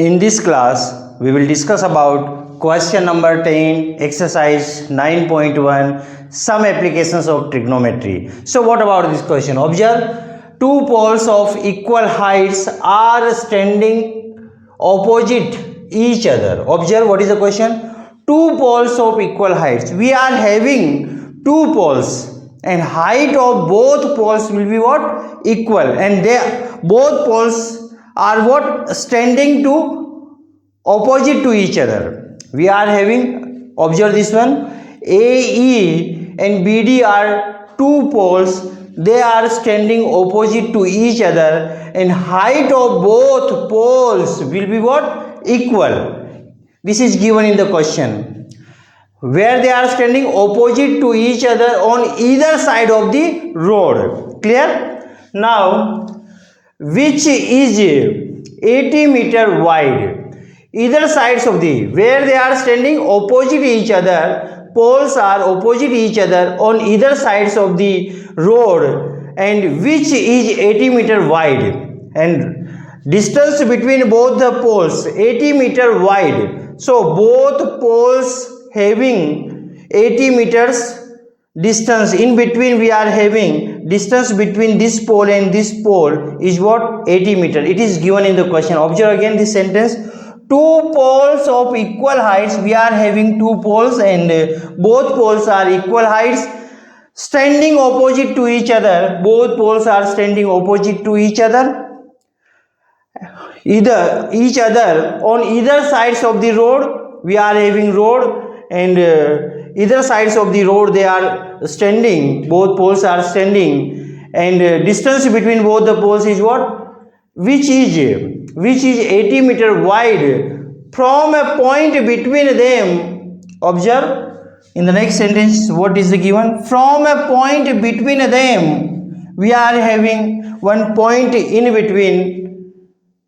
In this class, we will discuss about question number 10, exercise 9.1, some applications of trigonometry. So what about this question? Observe, two poles of equal heights are standing opposite each other. Observe, what is the question? Two poles of equal heights. We are having two poles and height of both poles will be what? Equal, and they both poles are what? Standing to opposite to each other. We are having, observe this one, AE and BD are two poles. They are standing opposite to each other and height of both poles will be what? Equal. This is given in the question, where they are standing opposite to each other on either side of the road. Clear? Now, which is 80 meter wide? Either sides of the, where they are standing opposite each other, poles are opposite each other on either sides of the road, and which is 80 meter wide, and distance between both the poles 80 meter wide. So both poles having 80 meters distance. In between we are having distance between this pole and this pole is what? 80 meter. It is given in the question. Observe again this sentence. Two poles of equal heights. We are having two poles and both poles are equal heights, standing opposite to each other. Both poles are standing opposite to each other, each other on either sides of the road. We are having road, and either sides of the road they are standing, both poles are standing, and distance between both the poles is what? Which is 80 meter wide from a point between them. Observe in the next sentence what is the given? From a point between them, we are having one point in between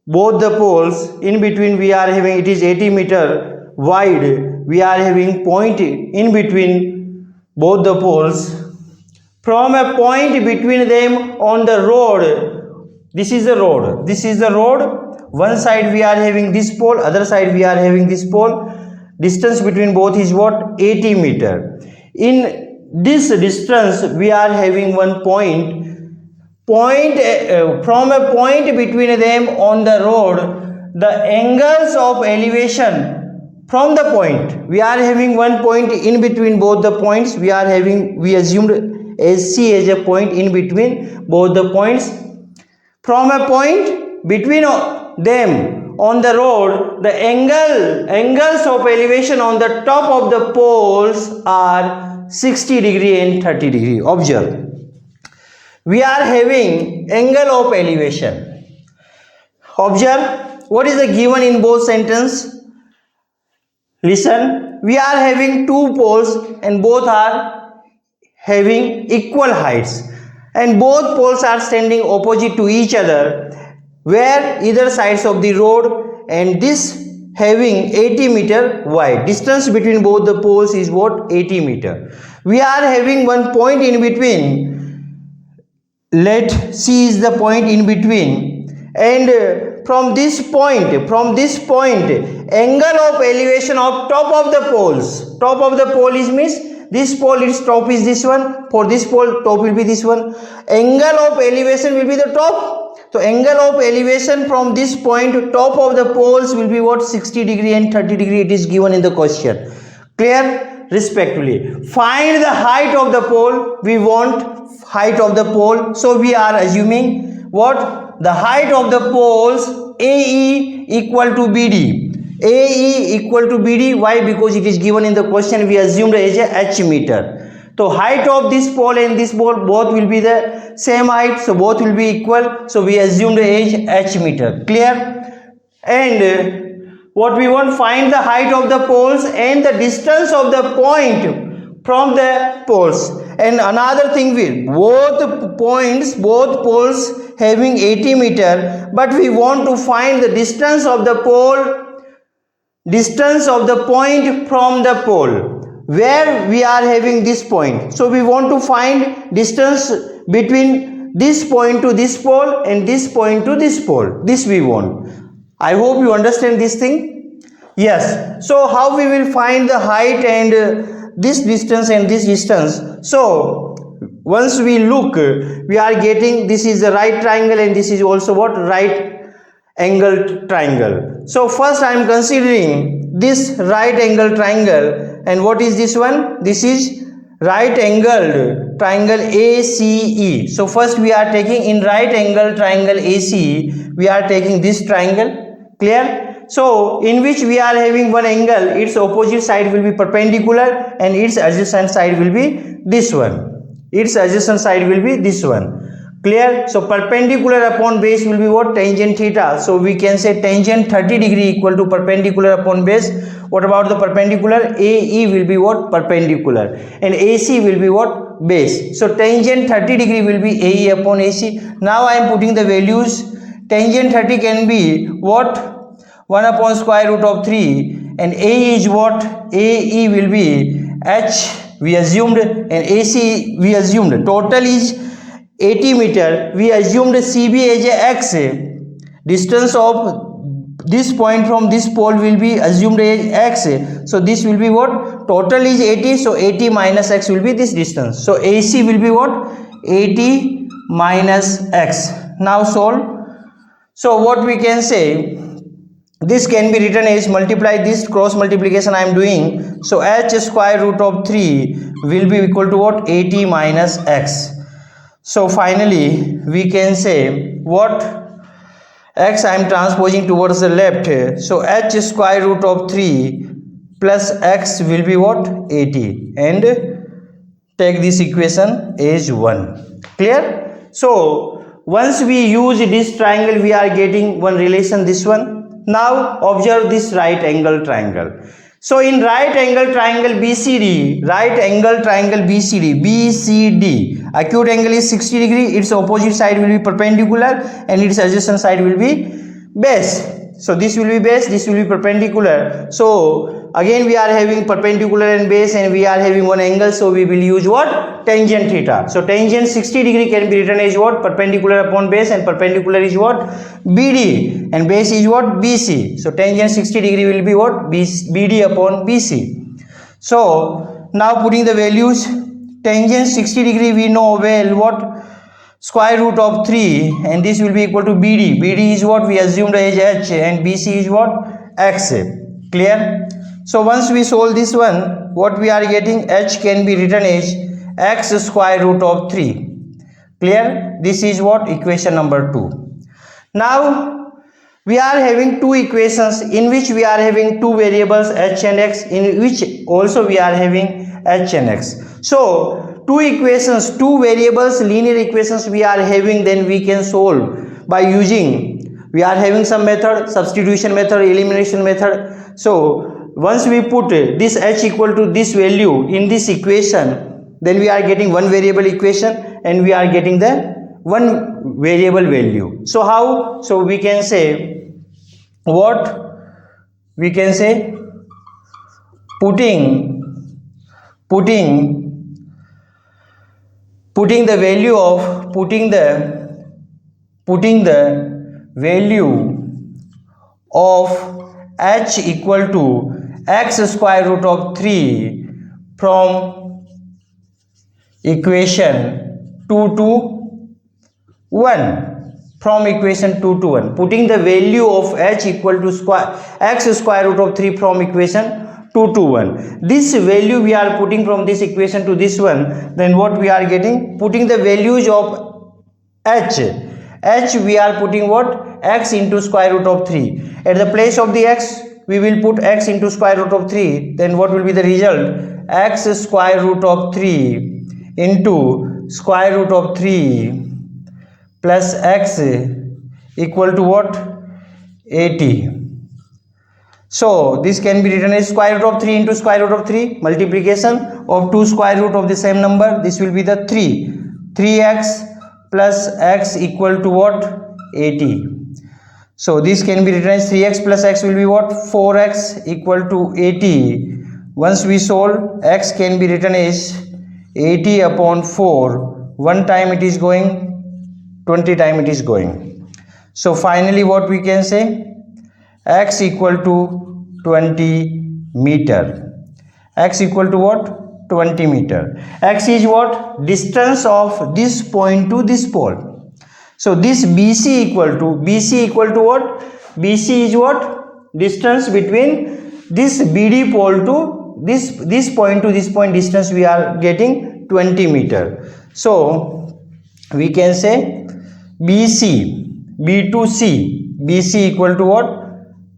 both the poles. In between we are having, it is 80 meter wide. We are having point in between both the poles. From a point between them on the road. This is the road. This is the road. One side we are having this pole, other side we are having this pole. Distance between both is what? 80 meter. In this distance we are having one point. From a point between them on the road, the angles of elevation from the point, we are having one point in between both the points. We are having, we assumed AC as a point in between both the points. From a point between them on the road, the angles of elevation on the top of the poles are 60 degree and 30 degree. Observe, we are having angle of elevation. Observe what is the given in both sentences. Listen, we are having two poles and both are having equal heights, and both poles are standing opposite to each other, where either sides of the road, and this having 80 meter wide. Distance between both the poles is what? 80 meter. We are having one point in between. Let C is the point in between, and from this point, angle of elevation of top of the poles. Top of the pole is means this pole, its top is this one. For this pole, top will be this one. Angle of elevation will be the top. So angle of elevation from this point to top of the poles will be what? 60 degree and 30 degree. It is given in the question. Clear? Respectively. Find the height of the pole. We want height of the pole. So we are assuming what? The height of the poles AE equal to BD. AE equal to BD. Why? Because it is given in the question. We assumed as a H meter. So height of this pole and this pole both will be the same height. So both will be equal. So we assumed as H meter. Clear? And what we want? Find the height of the poles and the distance of the point from the poles. And another thing, both poles having 80 meter, but we want to find the distance of the point from the pole, where we are having this point. So we want to find distance between this point to this pole and this point to this pole. This we want. I hope you understand this thing. Yes. So how we will find the height and this distance and this distance? So once we look, we are getting this is the right triangle and this is also what? Right angled triangle. So first I am considering this right angled triangle, and what is this one? This is right angled triangle ACE. So first we are taking in right angled triangle ACE, we are taking this triangle. Clear? So in which we are having one angle, its opposite side will be perpendicular and its adjacent side will be this one. Its adjacent side will be this one. Clear? So perpendicular upon base will be what? Tangent theta. So we can say tangent 30 degree equal to perpendicular upon base. What about the perpendicular? AE will be what? Perpendicular, and AC will be what? Base. So tangent 30 degree will be AE upon AC. Now I am putting the values. Tangent 30 can be what? 1 upon square root of 3, and AE is what? AE will be H we assumed, and AC we assumed. Total is 80 meter. We assumed CB as a X. Distance of this point from this pole will be assumed as X. So this will be what? Total is 80. So 80 minus X will be this distance. So AC will be what? 80 minus X. Now solve. So what we can say? This can be written as multiply this cross multiplication I am doing. So H square root of 3 will be equal to what? 80 minus X. So finally we can say what? X I am transposing towards the left. So H square root of 3 plus X will be what? 80, and take this equation as 1. Clear? So once we use this triangle, we are getting one relation, this one. Now observe this right angle triangle. So in right angle triangle BCD, acute angle is 60 degree, its opposite side will be perpendicular and its adjacent side will be base. So this will be base, this will be perpendicular. So again we are having perpendicular and base, and we are having one angle, so we will use what? Tangent theta. So tangent 60 degree can be written as what? Perpendicular upon base, and perpendicular is what? BD, and base is what? BC. So tangent 60 degree will be what? BD upon BC. So now putting the values, tangent 60 degree we know well what? Square root of 3, and this will be equal to BD. BD is what? We assumed as H, and BC is what? X. Clear? So once we solve this one, what we are getting? H can be written as X square root of 3. Clear? This is what? Equation number 2. Now we are having two equations in which we are having two variables H and X, in which also we are having H and X. So two equations, two variables, linear equations we are having, then we can solve by using, we are having some method, substitution method, elimination method. So once we put this H equal to this value in this equation, then we are getting one variable equation and we are getting the one variable value. So how? So we can say what? We can say putting the value of H equal to X square root of 3 from equation 2 to 1. From equation 2 to 1. Putting the value of H equal to X square root of 3 from equation 2 to 1. This value we are putting from this equation to this one, then what we are getting? Putting the values of H we are putting what? X into square root of 3. At the place of the X we will put X into square root of 3. Then what will be the result? X square root of 3 into square root of 3 plus X equal to what? 80. So this can be written as square root of 3 into square root of 3, multiplication of two square root of the same number. This will be the 3x plus x equal to what? 80. So this can be written as 3x plus x will be what? 4x equal to 80. Once we solve, x can be written as 80 upon 4. One time it is going, 20 time it is going. So finally what we can say? x equal to 20 meter. X equal to what? 20 meter. X is what? Distance of this point to this pole. So this BC equal to what? BC is what? Distance between this BD pole to this point to this point, distance we are getting 20 meter. So we can say B to C, BC equal to what?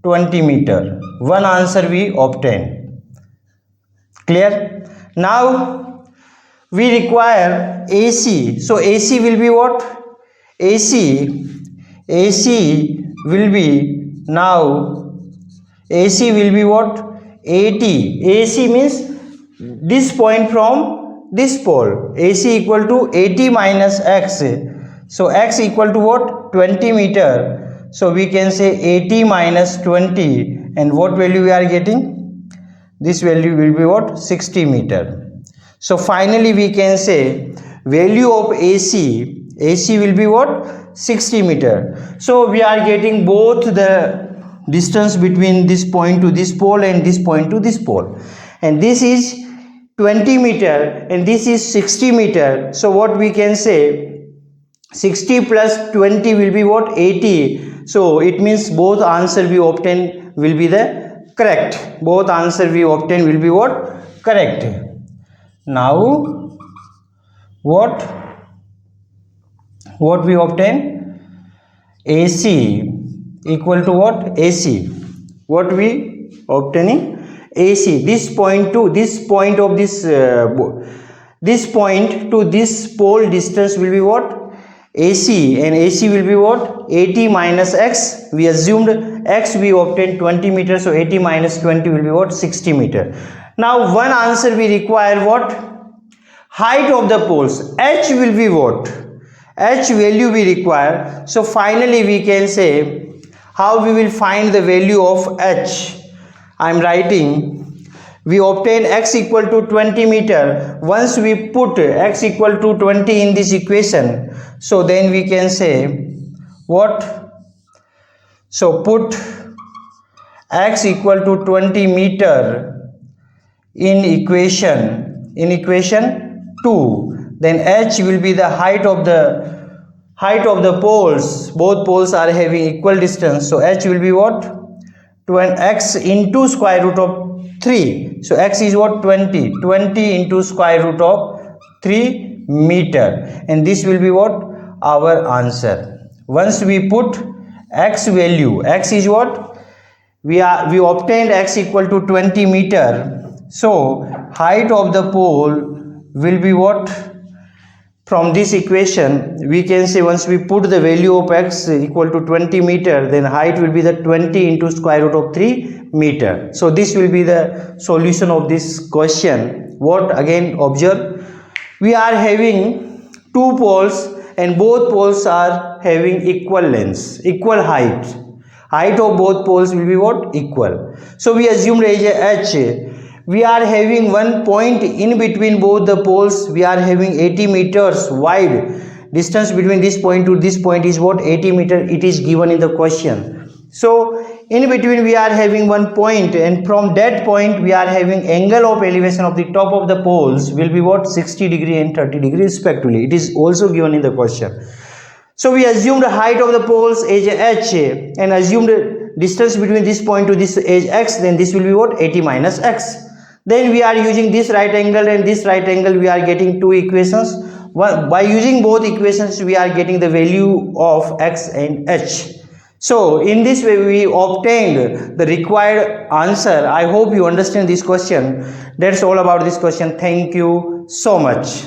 20 meter. One answer we obtain. Clear? Now we require AC. So AC will be what? AC will be what? 80. AC means this point from this pole. AC equal to 80 minus x. So x equal to what? 20 meter. So we can say 80 minus 20, and what value we are getting? This value will be what? 60 meter. So finally we can say value of AC will be what? 60 meter. So we are getting both the distance between this point to this pole and this point to this pole, and this is 20 meter and this is 60 meter. So what we can say, 60 plus 20 will be what? 80. So it means both answer we obtain will be the correct. Both answer we obtain will be what? Correct. Now what we obtain? AC equal to what? AC. What we obtaining? AC. This point to this point of this point to this pole distance will be what? AC, and AC will be what? 80 minus x. We assumed x we obtained 20 meter, so 80 minus 20 will be what? 60 meter. Now one answer we require what? Height of the poles. H will be what? H value we require. So finally we can say how we will find the value of H. I am writing, we obtain x equal to 20 meter. Once we put x equal to 20 in this equation, so then we can say what? So put x equal to 20 meter in equation 2, then H will be the height of the poles. Both poles are having equal distance, so H will be what? X into square root of 3. So x is what? 20 into square root of 3 meter, and this will be what? Our answer. Once we put x value, x is what? We obtained x equal to 20 meter. So height of the pole will be what? From this equation we can say, once we put the value of x equal to 20 meter, then height will be the 20 into square root of 3 meter. So this will be the solution of this question. What? Again observe, we are having two poles and both poles are having equal lengths, equal height. Height of both poles will be what? Equal. So we assumed as H. We are having one point in between both the poles. We are having 80 meters wide. Distance between this point to this point is what? 80 meter. It is given in the question. So in between we are having one point, and from that point we are having angle of elevation of the top of the poles will be what? 60 degree and 30 degree respectively. It is also given in the question. So we assumed the height of the poles as H and assumed distance between this point to this as x, then this will be what? 80 minus x. Then we are using this right angle and this right angle, we are getting two equations. By using both equations we are getting the value of x and h. So in this way we obtained the required answer. I hope you understand this question. That's all about this question. Thank you so much.